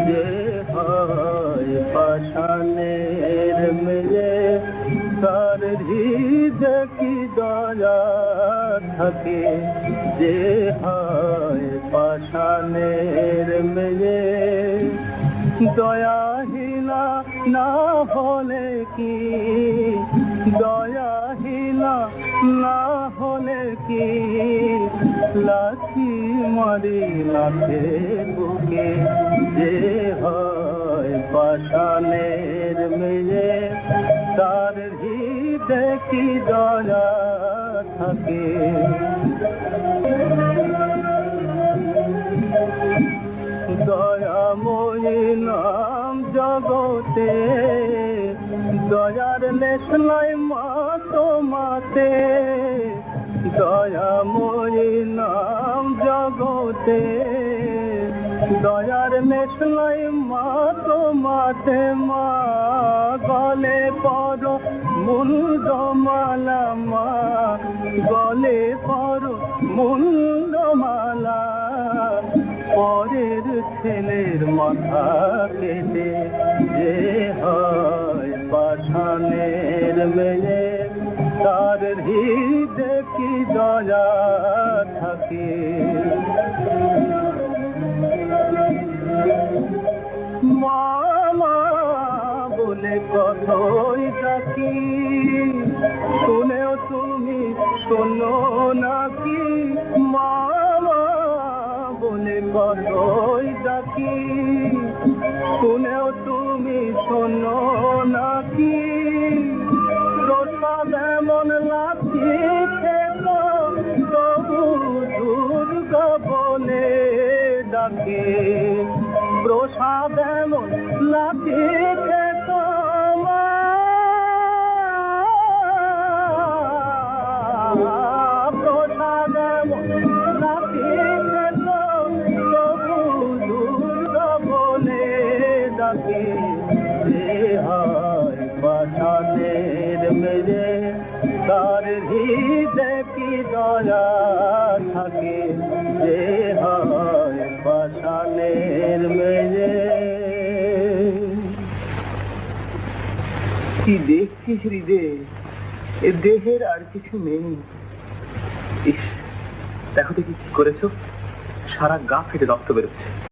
যে হয় পাষাণের মেয়ে তার হৃদয়ে কি দয়া থাকে। যে হয় পাষাণের মেয়ে দয়াহীনা না হলে কি, দয়াহীনা না হলে কি লাথি মারি লাথে বুকে। যে হয় পাষাণের মেয়ে তার হৃদয়ে কি দয়া থাকে। দয়াময়ী নাম জগতে দয়ার লেশ নাই মা তোমাতে। দয়াময়ী নাম জগতে দয়ার লেশ নাই মা তোমাতে। মা গলে পর মুন্ডমালা, মা গলে পর মুন্ডমালা পরের ছেলের মাথা কেটে। যে হয় পাষাণের মেয়ে তার হৃদয়ে কি দয়া থাকে। মামা বলে কতই ডাকি শুনেও তুমি শোনো নাকি। মামা বলে কতই ডাকি শুনেও তুমি শোনো নাকি। প্রসাদ এমন লাথি খেতো তবু দুর্গা বলে ডাকে। প্রসাদ এমন লাথি খেতো প্রসাদ এমন লাথি খেতো তবু দুর্গা বলে ডাকে। যে হয় পাষাণের মেয়ে তার হৃদয়ে কি দয়া থাকে। যে হয় পাষাণের মেয়ে। কি দেখছিস হৃদয়ে, এ দেহের আর কিছু নেই। ইস, দেখো দেখি কি করেছো, সারা গা ফেটে রক্ত বেরোচ্ছে।